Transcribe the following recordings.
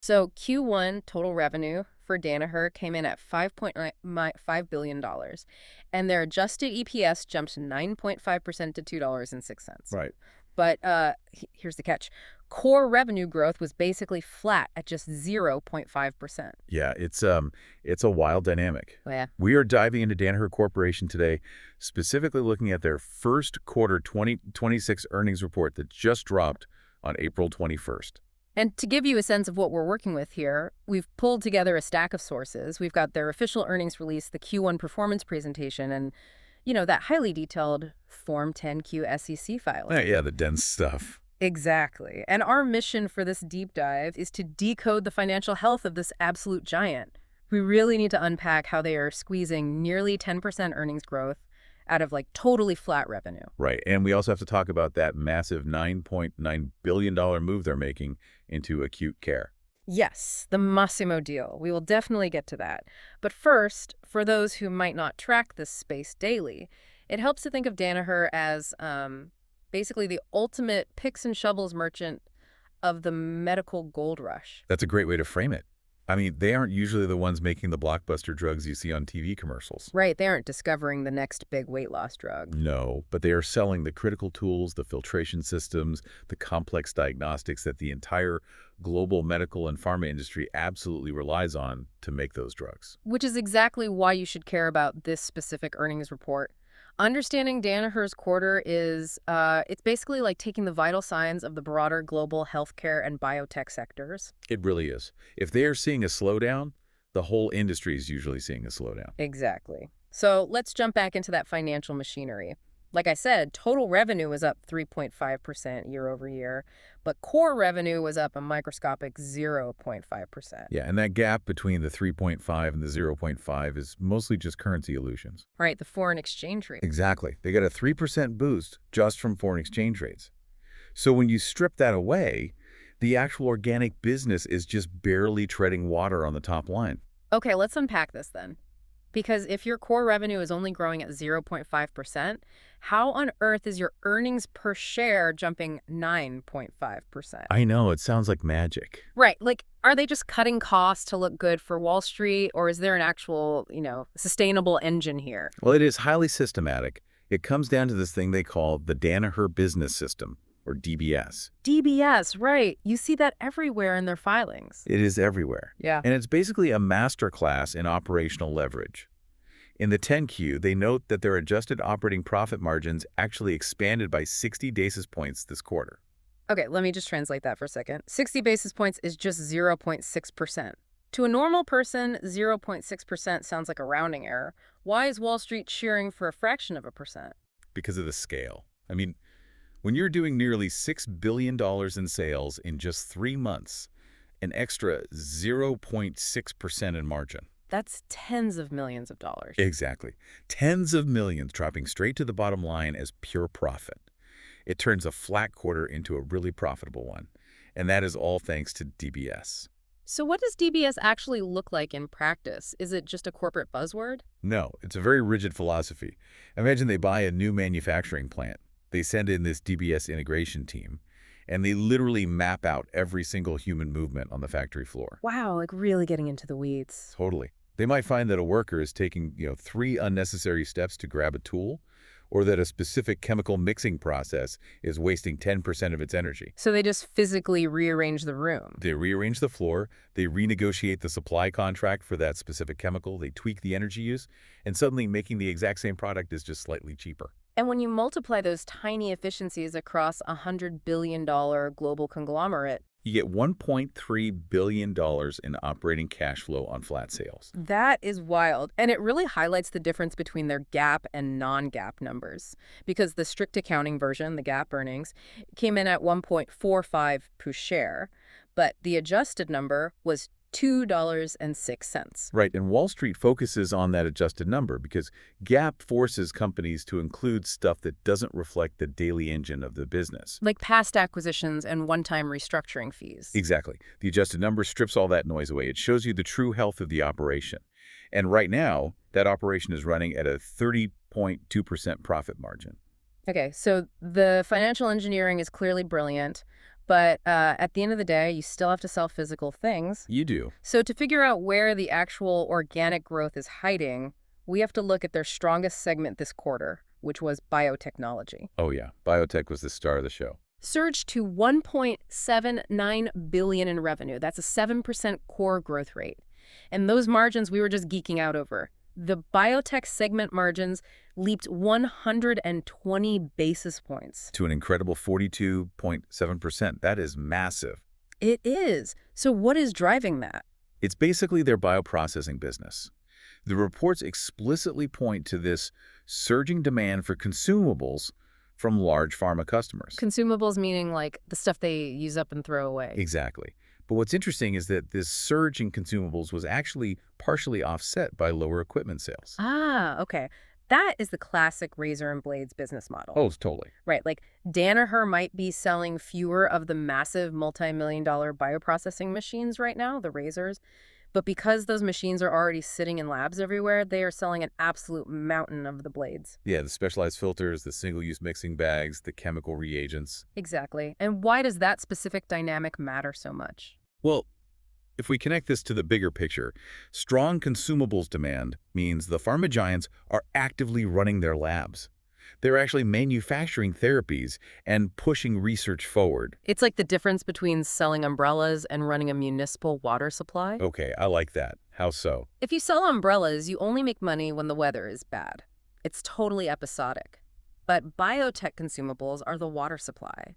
So Q1 total revenue for Danaher came in at $5.5 billion, and their adjusted EPS jumped 9.5% to $2.06. Right. But here's the catch. Core revenue growth was basically flat at just 0.5%. Yeah, it's a wild dynamic. Oh, yeah. We are diving into Danaher Corporation today, specifically looking at their first quarter 2026 earnings report that just dropped on April 21st. And to give you a sense of what we're working with here, we've pulled together a stack of sources. We've got their official earnings release, the Q1 performance presentation, and, that highly detailed Form 10Q SEC filing. Yeah, the dense stuff. Exactly. And our mission for this deep dive is to decode the financial health of this absolute giant. We really need to unpack how they are squeezing nearly 10% earnings growth out of totally flat revenue. Right, and we also have to talk about that massive $9.9 billion move they're making into acute care. Yes, the Massimo deal. We will definitely get to that. But first, for those who might not track this space daily, it helps to think of Danaher as basically the ultimate picks and shovels merchant of the medical gold rush. That's a great way to frame it. I mean, they aren't usually the ones making the blockbuster drugs you see on TV commercials. Right, they aren't discovering the next big weight loss drug. No, but they are selling the critical tools, the filtration systems, the complex diagnostics that the entire global medical and pharma industry absolutely relies on to make those drugs. Which is exactly why you should care about this specific earnings report. Understanding Danaher's quarter is, it's basically like taking the vital signs of the broader global healthcare and biotech sectors. It really is. If they are seeing a slowdown, the whole industry is usually seeing a slowdown. Exactly. So let's jump back into that financial machinery. Like I said, total revenue was up 3.5% year over year, but core revenue was up a microscopic 0.5%. Yeah, and that gap between the 3.5 and the 0.5 is mostly just currency illusions. Right, the foreign exchange rate. Exactly. They got a 3% boost just from foreign exchange rates. So when you strip that away, the actual organic business is just barely treading water on the top line. Okay, let's unpack this then. Because if your core revenue is only growing at 0.5%, how on earth is your earnings per share jumping 9.5%? I know, it sounds like magic. Right. Are they just cutting costs to look good for Wall Street, or is there an actual, sustainable engine here? Well, it is highly systematic. It comes down to this thing they call the Danaher Business System, or DBS. DBS, right. You see that everywhere in their filings. It is everywhere. Yeah. And it's basically a masterclass in operational leverage. In the 10Q, they note that their adjusted operating profit margins actually expanded by 60 basis points this quarter. Okay, let me just translate that for a second. 60 basis points is just 0.6%. To a normal person, 0.6% sounds like a rounding error. Why is Wall Street cheering for a fraction of a percent? Because of the scale. I mean, when you're doing nearly $6 billion in sales in just 3 months, an extra 0.6% in margin. That's tens of millions of dollars. Exactly. Tens of millions dropping straight to the bottom line as pure profit. It turns a flat quarter into a really profitable one. And that is all thanks to DBS. So what does DBS actually look like in practice? Is it just a corporate buzzword? No, it's a very rigid philosophy. Imagine they buy a new manufacturing plant. They send in this DBS integration team, and they literally map out every single human movement on the factory floor. Wow, really getting into the weeds. Totally. They might find that a worker is taking, 3 unnecessary steps to grab a tool, or that a specific chemical mixing process is wasting 10% of its energy. So they just physically rearrange the room. They rearrange the floor, they renegotiate the supply contract for that specific chemical, they tweak the energy use, and suddenly making the exact same product is just slightly cheaper. And when you multiply those tiny efficiencies across a $100 billion global conglomerate, you get $1.3 billion in operating cash flow on flat sales. that is wild. And it really highlights the difference between their GAAP and non-GAAP numbers. Because the strict accounting version, the GAAP earnings, came in at 1.45 per share, but the adjusted number was $2.06. Right, and Wall Street focuses on that adjusted number because GAAP forces companies to include stuff that doesn't reflect the daily engine of the business. Like past acquisitions and one-time restructuring fees. Exactly. The adjusted number strips all that noise away. It shows you the true health of the operation. And right now, that operation is running at a 30.2% profit margin. Okay, so the financial engineering is clearly brilliant, But at the end of the day, you still have to sell physical things. You do. So to figure out where the actual organic growth is hiding, we have to look at their strongest segment this quarter, which was biotechnology. Oh, yeah. Biotech was the star of the show. Surged to $1.79 billion in revenue. That's a 7% core growth rate. And those margins we were just geeking out over. The biotech segment margins leaped 120 basis points. To an incredible 42.7%. That is massive. It is. So what is driving that? It's basically their bioprocessing business. The reports explicitly point to this surging demand for consumables from large pharma customers. Consumables meaning like the stuff they use up and throw away. Exactly. But what's interesting is that this surge in consumables was actually partially offset by lower equipment sales. Ah, okay. That is the classic razor and blades business model. Oh, totally. Right, like Danaher might be selling fewer of the massive multi-million-dollar bioprocessing machines right now, the razors, but because those machines are already sitting in labs everywhere, they are selling an absolute mountain of the blades. Yeah, the specialized filters, the single-use mixing bags, the chemical reagents. Exactly. And why does that specific dynamic matter so much? Well, if we connect this to the bigger picture, strong consumables demand means the pharma giants are actively running their labs. They're actually manufacturing therapies and pushing research forward. It's like the difference between selling umbrellas and running a municipal water supply. Okay, I like that. How so? If you sell umbrellas, you only make money when the weather is bad. It's totally episodic. But biotech consumables are the water supply.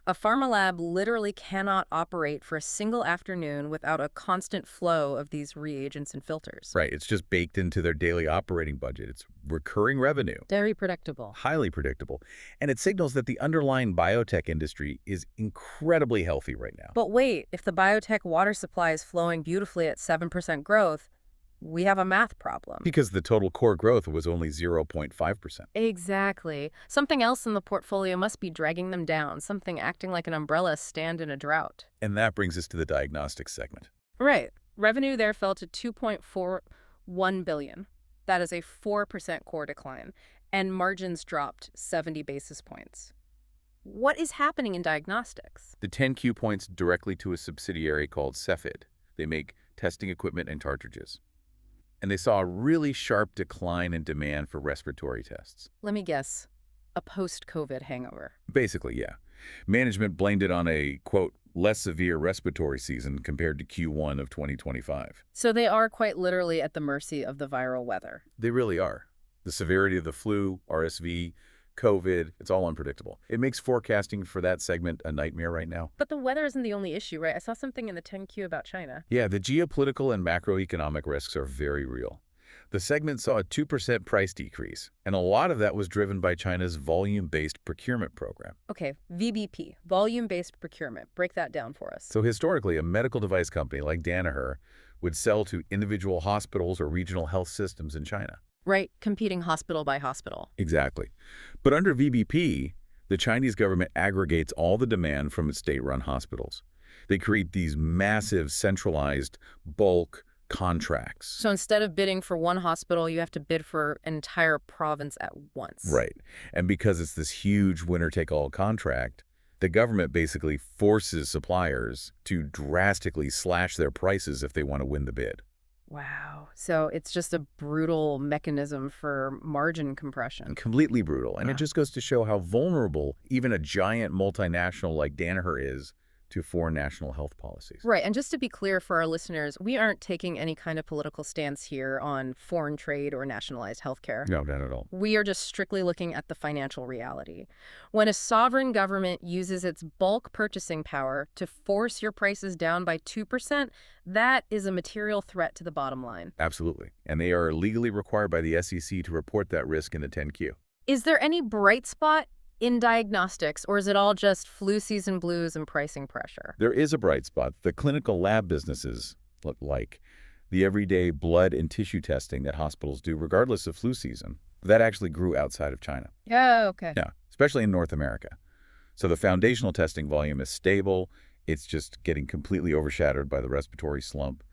A pharma lab literally cannot operate for a single afternoon without a constant flow of these reagents and filters. Right, it's just baked into their daily operating budget. It's recurring revenue. Very predictable. Highly predictable. And it signals that the underlying biotech industry is incredibly healthy right now. But wait, if the biotech water supply is flowing beautifully at 7% growth, we have a math problem. Because the total core growth was only 0.5%. Exactly. Something else in the portfolio must be dragging them down, something acting like an umbrella stand in a drought. And that brings us to the diagnostics segment. Right. Revenue there fell to $2.41 billion. That is a 4% core decline, and margins dropped 70 basis points. What is happening in diagnostics? The 10Q points directly to a subsidiary called Cepheid. They make testing equipment and cartridges. And they saw a really sharp decline in demand for respiratory tests. Let me guess, a post-COVID hangover. Basically, yeah. Management blamed it on a, quote, less severe respiratory season compared to Q1 of 2025. So they are quite literally at the mercy of the viral weather. They really are. The severity of the flu, RSV, COVID, it's all unpredictable. It makes forecasting for that segment a nightmare right now. But the weather isn't the only issue, right? I saw something in the 10Q about China. Yeah, the geopolitical and macroeconomic risks are very real. The segment saw a 2% price decrease, and a lot of that was driven by China's volume-based procurement program. Okay, VBP, volume-based procurement. Break that down for us. So historically, a medical device company like Danaher would sell to individual hospitals or regional health systems in China. Right, competing hospital by hospital. Exactly. But under VBP, the Chinese government aggregates all the demand from its state-run hospitals. They create these massive, centralized, bulk contracts. So instead of bidding for one hospital, you have to bid for an entire province at once. Right. And because it's this huge winner-take-all contract, the government basically forces suppliers to drastically slash their prices if they want to win the bid. Wow. So it's just a brutal mechanism for margin compression. Completely brutal. And it just goes to show how vulnerable even a giant multinational like Danaher is to foreign national health policies. Right. And just to be clear for our listeners, we aren't taking any kind of political stance here on foreign trade or nationalized healthcare. No, not at all. We are just strictly looking at the financial reality. When a sovereign government uses its bulk purchasing power to force your prices down by 2%, that is a material threat to the bottom line. Absolutely. And they are legally required by the SEC to report that risk in the 10Q. Is there any bright spot in diagnostics, or is it all just flu season blues and pricing pressure? There is a bright spot. The clinical lab businesses, like the everyday blood and tissue testing that hospitals do regardless of flu season, that actually grew outside of China. Yeah, okay. Yeah, especially in North America. So the foundational testing volume is stable. It's just getting completely overshadowed by the respiratory slump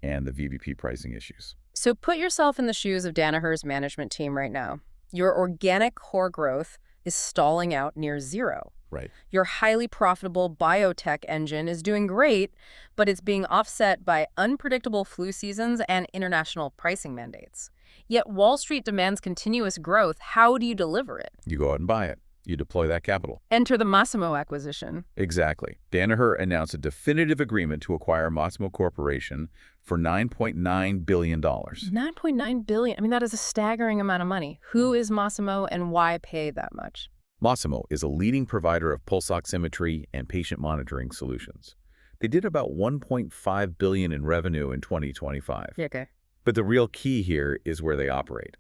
and the VBP pricing issues. So put yourself in the shoes of Danaher's management team right now. Your organic core growth is stalling out near zero. Right. Your highly profitable biotech engine is doing great, but it's being offset by unpredictable flu seasons and international pricing mandates. Yet Wall Street demands continuous growth. How do you deliver it? You go out and buy it. You deploy that capital. Enter the Massimo acquisition. Exactly. Danaher announced a definitive agreement to acquire Massimo Corporation for $9.9 billion. $9.9 billion. I mean, that is a staggering amount of money. Who is Massimo and why pay that much? Massimo is a leading provider of pulse oximetry and patient monitoring solutions. They did about $1.5 billion in revenue in 2025. Yeah, okay. But the real key here is where they operate.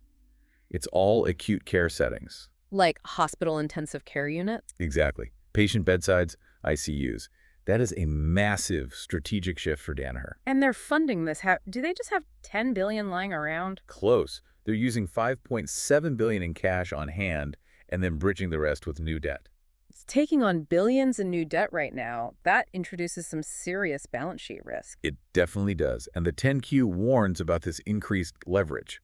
It's all acute care settings. Like hospital intensive care units? Exactly. Patient bedsides, ICUs. That is a massive strategic shift for Danaher. And they're funding this. Do they just have $10 billion lying around? Close. They're using $5.7 billion in cash on hand and then bridging the rest with new debt. It's taking on billions in new debt right now. That introduces some serious balance sheet risk. It definitely does. And the 10Q warns about this increased leverage.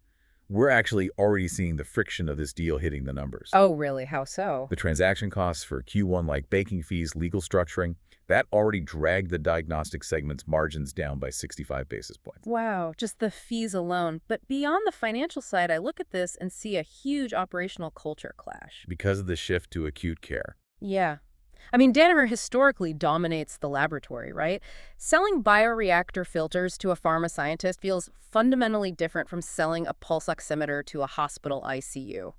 We're actually already seeing the friction of this deal hitting the numbers. Oh, really? How so? The transaction costs for Q1, like banking fees, legal structuring, that already dragged the diagnostic segment's margins down by 65 basis points. Wow, just the fees alone. But beyond the financial side, I look at this and see a huge operational culture clash. Because of the shift to acute care. Yeah. I mean, Danaher historically dominates the laboratory, right? Selling bioreactor filters to a pharma scientist feels fundamentally different from selling a pulse oximeter to a hospital ICU.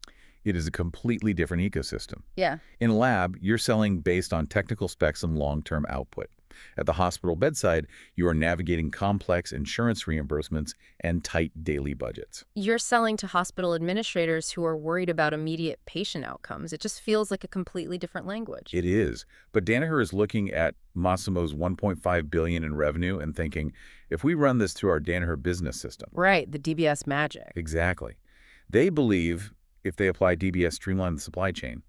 It is a completely different ecosystem. Yeah. In lab, you're selling based on technical specs and long-term output. At the hospital bedside, you are navigating complex insurance reimbursements and tight daily budgets. You're selling to hospital administrators who are worried about immediate patient outcomes. It just feels like a completely different language. It is. But Danaher is looking at Massimo's $1.5 billion in revenue and thinking, if we run this through our Danaher business system. Right, the DBS magic. Exactly. They believe if they apply DBS, streamline the supply chain,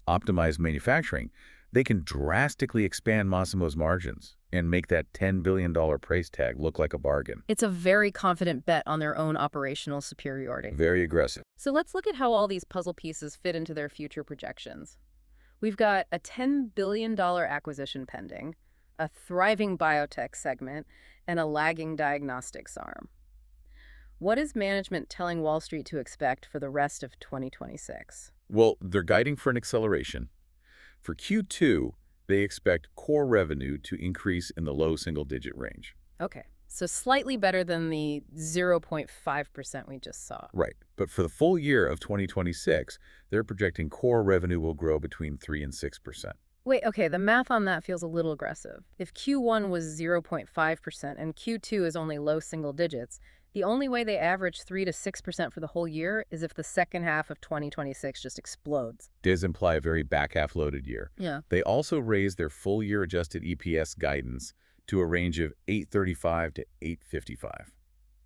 optimize manufacturing, they can drastically expand Massimo's margins and make that $10 billion price tag look like a bargain. It's a very confident bet on their own operational superiority. Very aggressive. So let's look at how all these puzzle pieces fit into their future projections. We've got a $10 billion acquisition pending, a thriving biotech segment, and a lagging diagnostics arm. What is management telling Wall Street to expect for the rest of 2026? Well, they're guiding for an acceleration. For Q2, they expect core revenue to increase in the low single-digit range. Okay, so slightly better than the 0.5% we just saw. Right. But for the full year of 2026, they're projecting core revenue will grow between 3 and 6%. Wait, okay, the math on that feels a little aggressive. If Q1 was 0.5% and Q2 is only low single digits, the only way they average 3 to 6% for the whole year is if the second half of 2026 just explodes. Does imply a very back-half loaded year. Yeah. They also raised their full-year adjusted EPS guidance to a range of $8.35 to $8.55.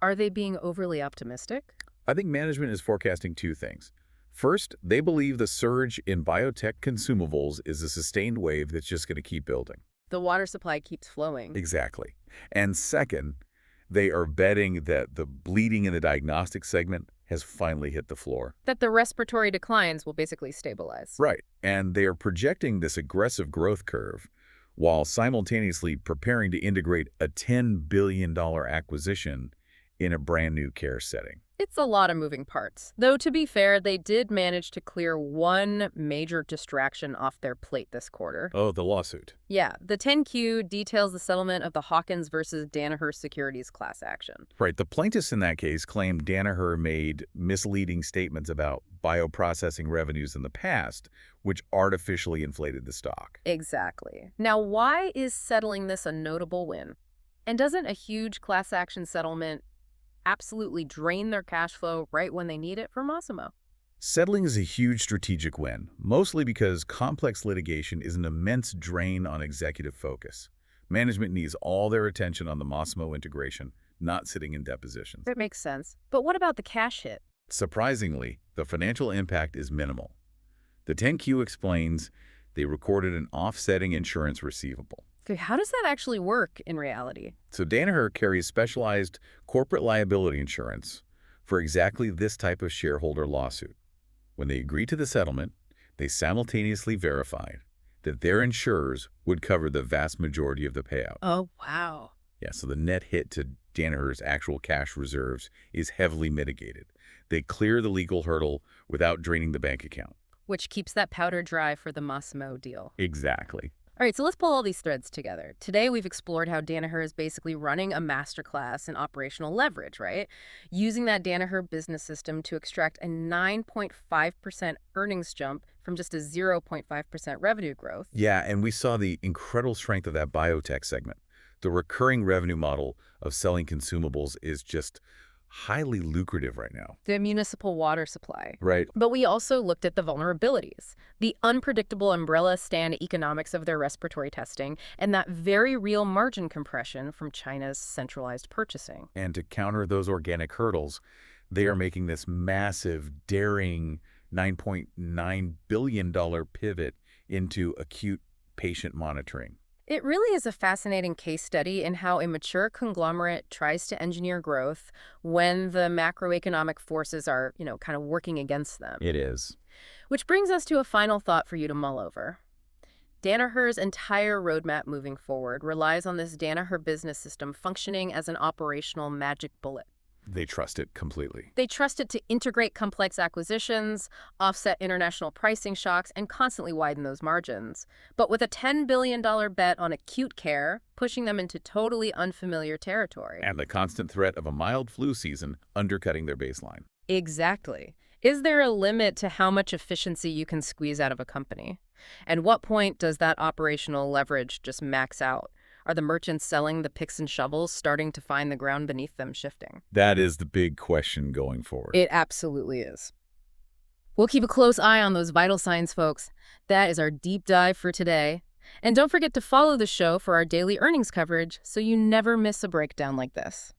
Are they being overly optimistic? I think management is forecasting two things. First, they believe the surge in biotech consumables is a sustained wave that's just going to keep building. The water supply keeps flowing. Exactly. And second, they are betting that the bleeding in the diagnostic segment has finally hit the floor. That the respiratory declines will basically stabilize. Right. And they are projecting this aggressive growth curve while simultaneously preparing to integrate a $10 billion acquisition in a brand new care setting. It's a lot of moving parts. Though, to be fair, they did manage to clear one major distraction off their plate this quarter. Oh, the lawsuit. Yeah, the 10Q details the settlement of the Hawkins versus Danaher Securities class action. Right. The plaintiffs in that case claimed Danaher made misleading statements about bioprocessing revenues in the past, which artificially inflated the stock. Exactly. Now, why is settling this a notable win? And doesn't a huge class action settlement absolutely drain their cash flow right when they need it for Massimo? Settling is a huge strategic win, mostly because complex litigation is an immense drain on executive focus. Management needs all their attention on the Massimo integration, not sitting in depositions. That makes sense. But what about the cash hit? Surprisingly, the financial impact is minimal. The 10Q explains they recorded an offsetting insurance receivable. Okay, how does that actually work in reality? So Danaher carries specialized corporate liability insurance for exactly this type of shareholder lawsuit. When they agree to the settlement, They simultaneously verified that their insurers would cover the vast majority of the payout. Oh, wow. Yeah, so the net hit to Danaher's actual cash reserves is heavily mitigated. They clear the legal hurdle without draining the bank account. Which keeps that powder dry for the Massimo deal. Exactly. All right, so let's pull all these threads together. Today, we've explored how Danaher is basically running a masterclass in operational leverage, right? Using that Danaher business system to extract a 9.5% earnings jump from just a 0.5% revenue growth. Yeah, and we saw the incredible strength of that biotech segment. The recurring revenue model of selling consumables is just highly lucrative right now. The municipal water supply. Right. But we also looked at the vulnerabilities, the unpredictable umbrella stand economics of their respiratory testing, and that very real margin compression from China's centralized purchasing. And to counter those organic hurdles, they are making this massive, daring $9.9 billion pivot into acute patient monitoring. It really is a fascinating case study in how a mature conglomerate tries to engineer growth when the macroeconomic forces are, kind of working against them. It is. Which brings us to a final thought for you to mull over. Danaher's entire roadmap moving forward relies on this Danaher business system functioning as an operational magic bullet. They trust it completely. They trust it to integrate complex acquisitions, offset international pricing shocks, and constantly widen those margins. But with a $10 billion bet on acute care, pushing them into totally unfamiliar territory. And the constant threat of a mild flu season undercutting their baseline. Exactly. Is there a limit to how much efficiency you can squeeze out of a company? And what point does that operational leverage just max out? Are the merchants selling the picks and shovels starting to find the ground beneath them shifting? That is the big question going forward. It absolutely is. We'll keep a close eye on those vital signs, folks. That is our deep dive for today. And don't forget to follow the show for our daily earnings coverage so you never miss a breakdown like this.